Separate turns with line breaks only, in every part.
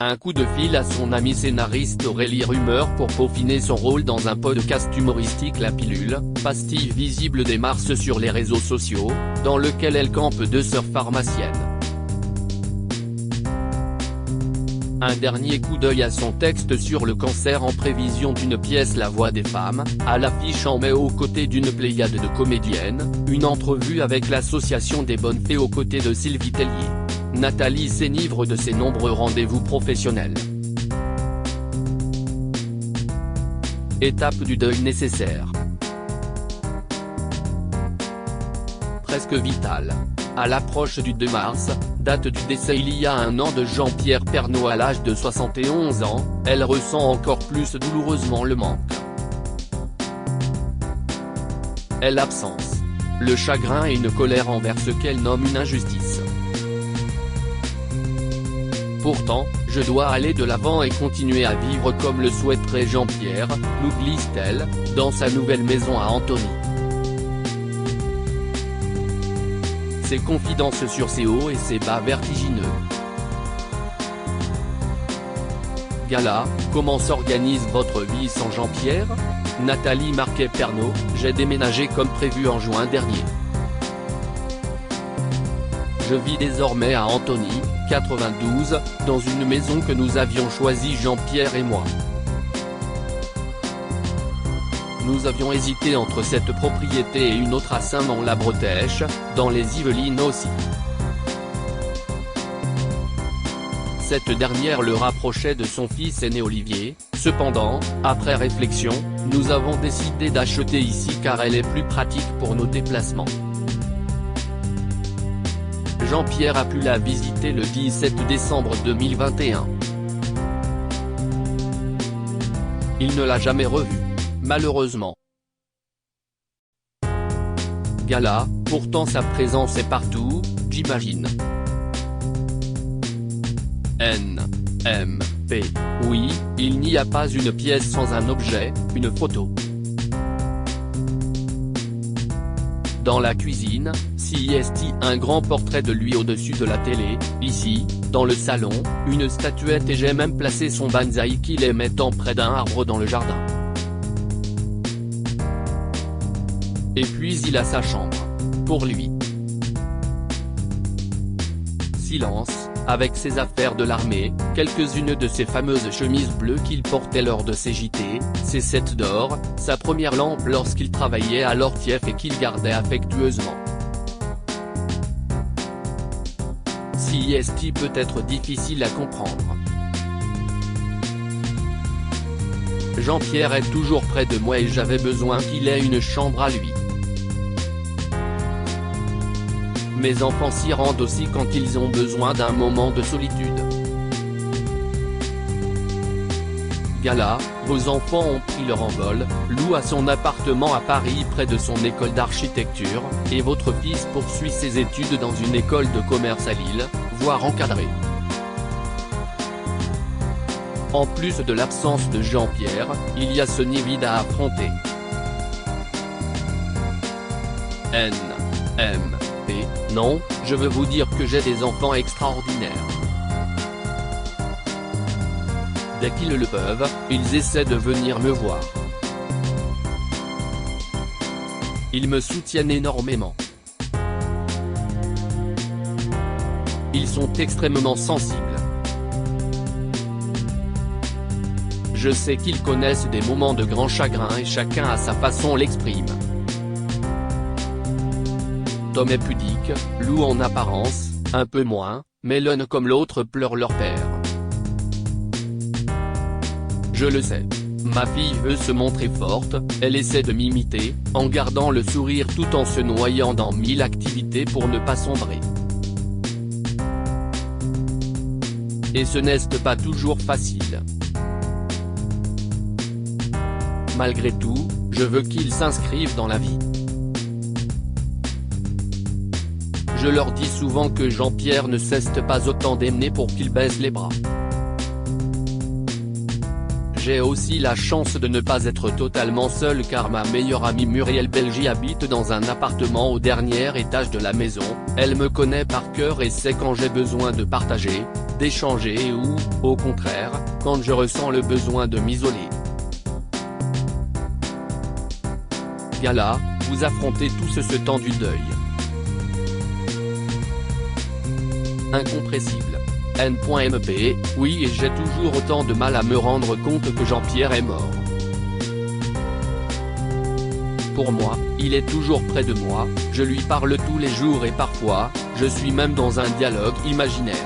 Un coup de fil à son amie scénariste Aurélie Rumeur pour peaufiner son rôle dans un podcast humoristique La Pilule, pastille visible dès mars sur les réseaux sociaux, dans lequel elle campe deux sœurs pharmaciennes. Un dernier coup d'œil à son texte sur le cancer en prévision d'une pièce La Voix des femmes, à l'affiche en mai aux côtés d'une pléiade de comédiennes, une entrevue avec l'association des Bonnes Fées aux côtés de Sylvie Tellier. Nathalie s'enivre de ses nombreux rendez-vous professionnels. Étape du deuil nécessaire. Presque vitale. À l'approche du 2 mars, date du décès il y a un an de Jean-Pierre Pernaut à l'âge de 71 ans, elle ressent encore plus douloureusement le manque. L'absence. Le chagrin et une colère envers ce qu'elle nomme une injustice. Pourtant, je dois aller de l'avant et continuer à vivre comme le souhaiterait Jean-Pierre, nous glisse-t-elle, dans sa nouvelle maison à Antony. Ses confidences sur ses hauts et ses bas vertigineux. Gala, comment s'organise votre vie sans Jean-Pierre ? Nathalie Marquet-Pernaut, j'ai déménagé comme prévu en juin dernier. Je vis désormais à Antony, 92, dans une maison que nous avions choisie Jean-Pierre et moi. Nous avions hésité entre cette propriété et une autre à Saint-Mand-la-Bretèche, dans les Yvelines aussi. Cette dernière le rapprochait de son fils aîné Olivier, cependant, après réflexion, nous avons décidé d'acheter ici car elle est plus pratique pour nos déplacements. Jean-Pierre a pu la visiter le 17 décembre 2021. Il ne l'a jamais revue, malheureusement. Gala, pourtant sa présence est partout, j'imagine. N.M.P. Oui, il n'y a pas une pièce sans un objet, une photo. Dans la cuisine, CIST un grand portrait de lui au-dessus de la télé, ici, dans le salon, une statuette et j'ai même placé son bonsaï qu'il aimait tant près d'un arbre dans le jardin. Et puis il a sa chambre. Pour lui. Silence, avec ses affaires de l'armée, quelques-unes de ses fameuses chemises bleues qu'il portait lors de ses JT, ses sets d'or, sa première lampe lorsqu'il travaillait à l'Ortief et qu'il gardait affectueusement. CIST peut être difficile à comprendre. Jean-Pierre est toujours près de moi et j'avais besoin qu'il ait une chambre à lui. Mes enfants s'y rendent aussi quand ils ont besoin d'un moment de solitude. Gala, vos enfants ont pris leur envol, loue à son appartement à Paris près de son école d'architecture, et votre fils poursuit ses études dans une école de commerce à Lille, voire encadrée. En plus de l'absence de Jean-Pierre, il y a ce nid vide à affronter. N.M.P. Non, je veux vous dire que j'ai des enfants extraordinaires. Dès qu'ils le peuvent, ils essaient de venir me voir. Ils me soutiennent énormément. Ils sont extrêmement sensibles. Je sais qu'ils connaissent des moments de grand chagrin et chacun à sa façon l'exprime. Tom est pudique, Lou en apparence, un peu moins, mais l'un comme l'autre pleure leur père. Je le sais. Ma fille veut se montrer forte, elle essaie de m'imiter, en gardant le sourire tout en se noyant dans 1000 activités pour ne pas sombrer. Et ce n'est pas toujours facile. Malgré tout, je veux qu'ils s'inscrivent dans la vie. Je leur dis souvent que Jean-Pierre ne cesse pas autant d'aimer pour qu'ils baissent les bras. J'ai aussi la chance de ne pas être totalement seul car ma meilleure amie Muriel Belgi habite dans un appartement au dernier étage de la maison, elle me connaît par cœur et sait quand j'ai besoin de partager, d'échanger ou, au contraire, quand je ressens le besoin de m'isoler. Gala, vous affrontez tous ce temps du deuil. Incompressible. N.MP, oui, et j'ai toujours autant de mal à me rendre compte que Jean-Pierre est mort. Pour moi, il est toujours près de moi, je lui parle tous les jours et parfois, je suis même dans un dialogue imaginaire.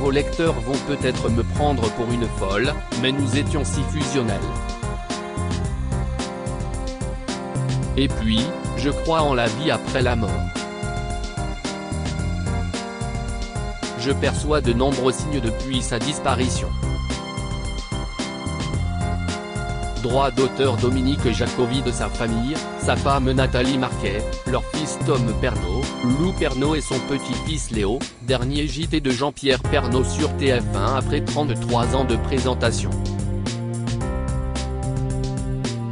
Vos lecteurs vont peut-être me prendre pour une folle, mais nous étions si fusionnels. Et puis, je crois en la vie après la mort. Je perçois de nombreux signes depuis sa disparition. Droit d'auteur Dominique Jacovi de sa famille, sa femme Nathalie Marquet, leur fils Tom Pernaut, Lou Pernaut et son petit-fils Léo, dernier JT de Jean-Pierre Pernaut sur TF1 après 33 ans de présentation.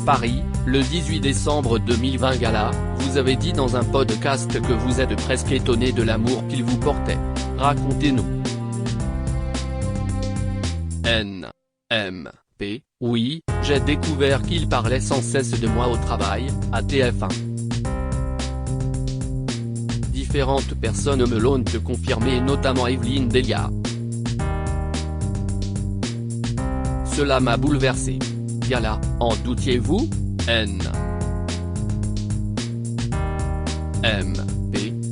Paris, le 18 décembre 2020. Gala, vous avez dit dans un podcast que vous êtes presque étonné de l'amour qu'il vous portait. Racontez-nous. N.M.P. Oui, j'ai découvert qu'il parlait sans cesse de moi au travail, à TF1. Différentes personnes me l'ont confirmé, notamment Evelyne Delia. Cela m'a bouleversé. Gala, en doutiez-vous? N.M.P.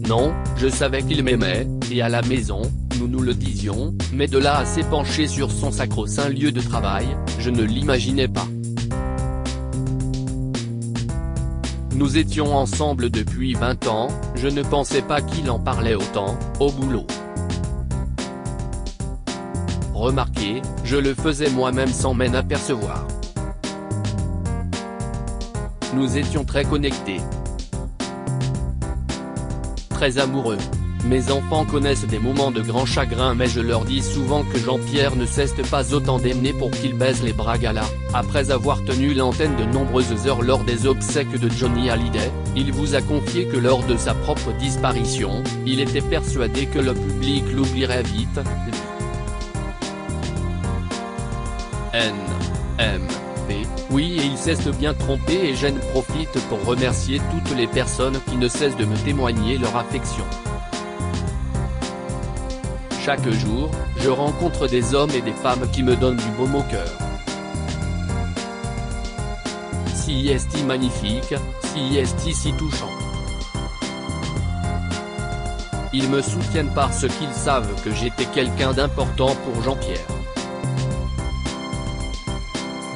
Non, je savais qu'il m'aimait, et à la maison, nous nous le disions, mais de là à s'épancher sur son sacro-saint lieu de travail, je ne l'imaginais pas. Nous étions ensemble depuis 20 ans, je ne pensais pas qu'il en parlait autant, au boulot. Remarquez, je le faisais moi-même sans m'en apercevoir. Nous étions très connectés. Très amoureux. Mes enfants connaissent des moments de grand chagrin, mais je leur dis souvent que Jean-Pierre ne cesse pas autant d'aimer pour qu'ils baissent les bras. Gala, après avoir tenu l'antenne de nombreuses heures lors des obsèques de Johnny Hallyday, il vous a confié que lors de sa propre disparition, il était persuadé que le public l'oublierait vite. N.M.P. Oui, et il cesse de bien tromper, et j'en profite pour remercier toutes les personnes qui ne cessent de me témoigner leur affection. Chaque jour, je rencontre des hommes et des femmes qui me donnent du baume au cœur. Si est magnifique, si est si touchant. Ils me soutiennent parce qu'ils savent que j'étais quelqu'un d'important pour Jean-Pierre.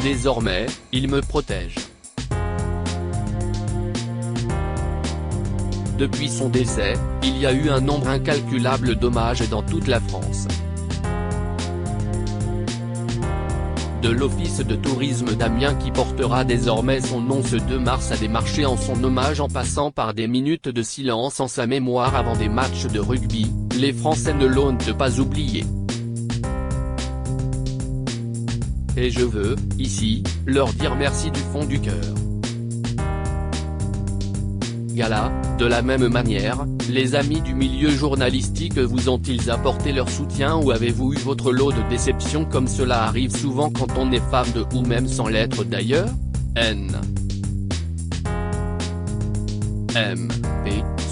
Désormais, ils me protègent. Depuis son décès, il y a eu un nombre incalculable d'hommages dans toute la France. De l'Office de tourisme d'Amiens qui portera désormais son nom ce 2 mars à des marchés en son hommage, en passant par des minutes de silence en sa mémoire avant des matchs de rugby, les Français ne l'ont pas oublié. Et je veux, ici, leur dire merci du fond du cœur. Gala, de la même manière, les amis du milieu journalistique vous ont-ils apporté leur soutien, ou avez-vous eu votre lot de déceptions comme cela arrive souvent quand on est femme de, ou même sans l'être d'ailleurs? N.M.P.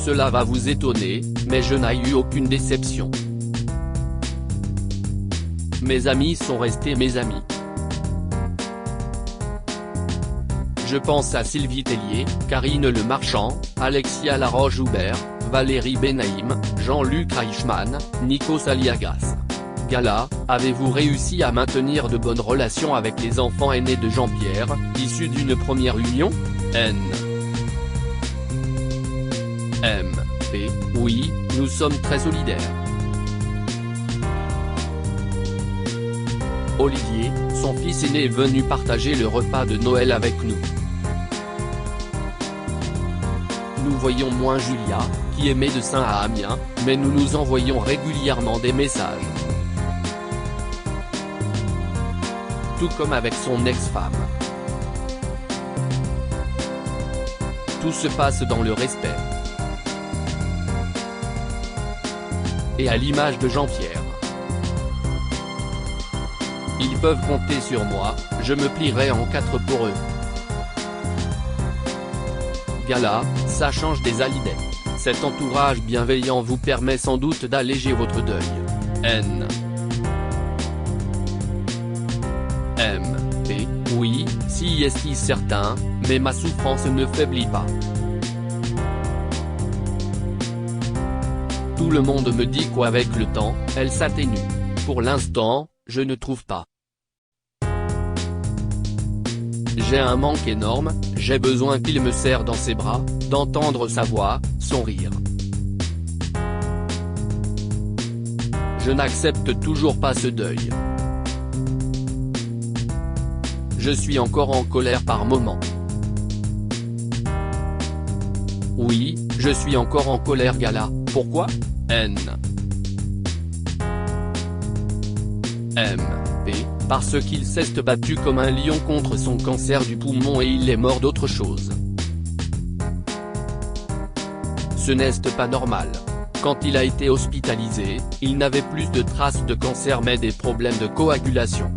Cela va vous étonner, mais je n'ai eu aucune déception. Mes amis sont restés mes amis. Je pense à Sylvie Tellier, Karine Le Marchand, Alexia Laroche-Joubert, Valérie Benaïm, Jean-Luc Reichmann, Nikos Aliagas. Gala, avez-vous réussi à maintenir de bonnes relations avec les enfants aînés de Jean-Pierre, issus d'une première union? N.M.P. Oui, nous sommes très solidaires. Olivier, son fils aîné, est venu partager le repas de Noël avec nous. Nous voyons moins Julia, qui est médecin à Amiens, mais nous nous envoyons régulièrement des messages. Tout comme avec son ex-femme. Tout se passe dans le respect. et à l'image de Jean-Pierre. Ils peuvent compter sur moi, je me plierai en quatre pour eux. Gala, ça change des Hallyday. Cet entourage bienveillant vous permet sans doute d'alléger votre deuil. N. M. P. Oui, si est certain, mais ma souffrance ne faiblit pas. Tout le monde me dit qu'avec le temps, elle s'atténue. Pour l'instant, je ne trouve pas. J'ai un manque énorme, j'ai besoin qu'il me serre dans ses bras, d'entendre sa voix, son rire. Je n'accepte toujours pas ce deuil. Je suis encore en colère par moments. Oui, je suis encore en colère Gala, pourquoi? N. M. P. Parce qu'il s'est battu comme un lion contre son cancer du poumon et il est mort d'autre chose. Ce n'est pas normal. Quand il a été hospitalisé, il n'avait plus de traces de cancer mais des problèmes de coagulation.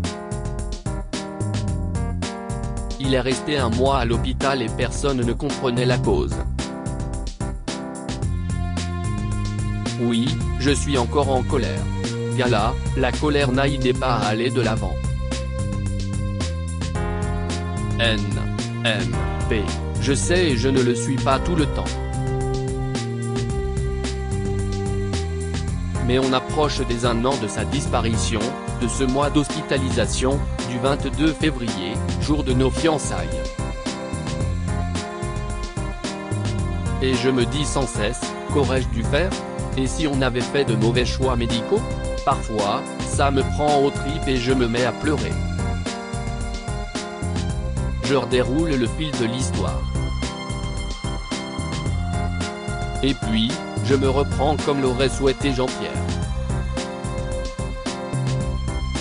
Il est resté un mois à l'hôpital et personne ne comprenait la cause. Oui, je suis encore en colère. Gala, la colère n'aide pas à aller de l'avant. N. M. P. Je sais et je ne le suis pas tout le temps. Mais on approche des 1 an de sa disparition, de ce mois d'hospitalisation, du 22 février, jour de nos fiançailles. Et je me dis sans cesse, qu'aurais-je dû faire? Et si on avait fait de mauvais choix médicaux? Parfois, ça me prend aux tripes et je me mets à pleurer. Je redéroule le fil de l'histoire. Et puis, je me reprends comme l'aurait souhaité Jean-Pierre.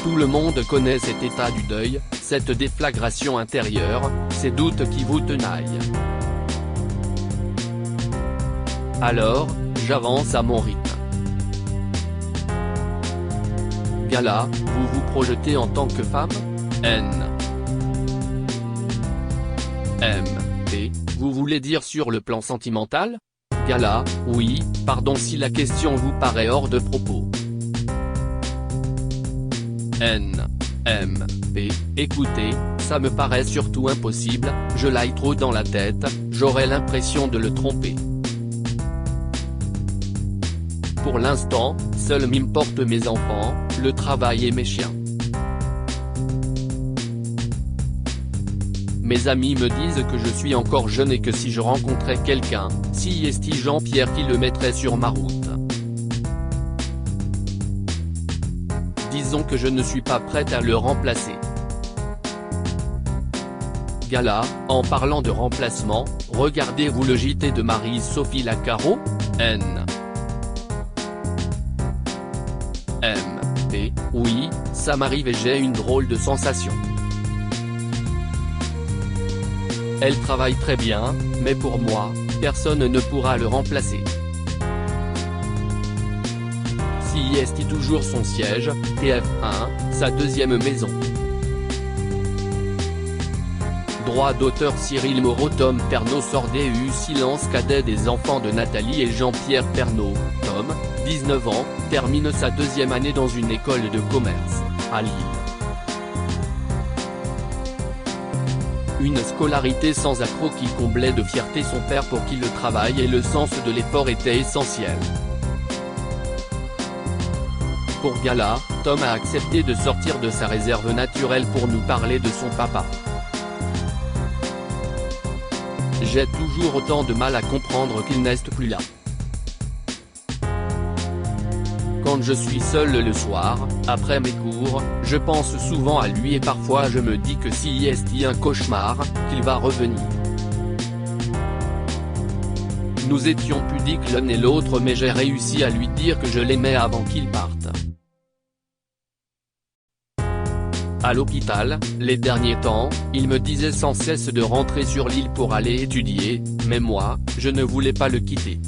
Tout le monde connaît cet état du deuil, cette déflagration intérieure, ces doutes qui vous tenaillent. Alors, j'avance à mon rythme. Gala, vous vous projetez en tant que femme? N. M. P. Vous voulez dire sur le plan sentimental? Gala, oui, pardon si la question vous paraît hors de propos. N. M. P. Écoutez, ça me paraît surtout impossible, je l'aille trop dans la tête, j'aurais l'impression de le tromper. Pour l'instant, seul m'importent mes enfants, le travail et mes chiens. Mes amis me disent que je suis encore jeune et que si je rencontrais quelqu'un, si est Jean-Pierre qui le mettrait sur ma route. Disons que je ne suis pas prête à le remplacer. Gala, en parlant de remplacement, regardez-vous le JT de Marie-Sophie Lacaro? N. M. P. Oui, ça m'arrive et j'ai une drôle de sensation. Elle travaille très bien, mais pour moi, personne ne pourra le remplacer. Si est toujours son siège, TF1, sa deuxième maison. Droit d'auteur Cyril Moreau. Tom Pernaut sort du silence cadet des enfants de Nathalie et Jean-Pierre Pernaut. Tom, 19 ans, termine sa deuxième année dans une école de commerce, à Lille. Une scolarité sans accroc qui comblait de fierté son père pour qui le travail et le sens de l'effort étaient essentiels. Pour Gala, Tom a accepté de sortir de sa réserve naturelle pour nous parler de son papa. J'ai toujours autant de mal à comprendre qu'il n'est plus là. Quand je suis seul le soir, après mes cours, je pense souvent à lui et parfois je me dis que si est un cauchemar, qu'il va revenir. Nous étions pudiques l'un et l'autre mais j'ai réussi à lui dire que je l'aimais avant qu'il parte. À l'hôpital, les derniers temps, il me disait sans cesse de rentrer sur l'île pour aller étudier, mais moi, je ne voulais pas le quitter.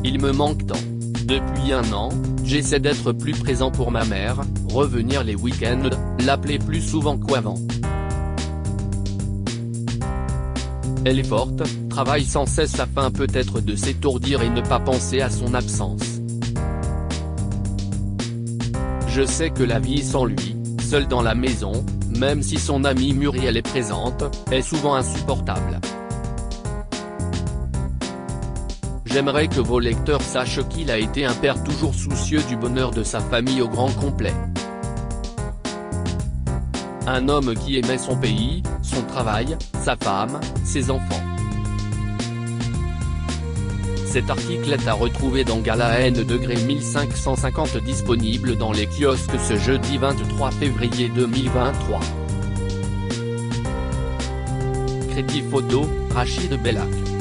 Il me manque tant. Depuis un an, j'essaie d'être plus présent pour ma mère, revenir les week-ends, l'appeler plus souvent qu'avant. Elle est forte, travaille sans cesse afin peut-être de s'étourdir et ne pas penser à son absence. Je sais que la vie sans lui, seul dans la maison, même si son amie Muriel est présente, est souvent insupportable. J'aimerais que vos lecteurs sachent qu'il a été un père toujours soucieux du bonheur de sa famille au grand complet. Un homme qui aimait son pays, son travail, sa femme, ses enfants. Cet article est à retrouver dans Gala N degré 1550 disponible dans les kiosques ce jeudi 23 février 2023. Crédit photo, Rachid Bellac.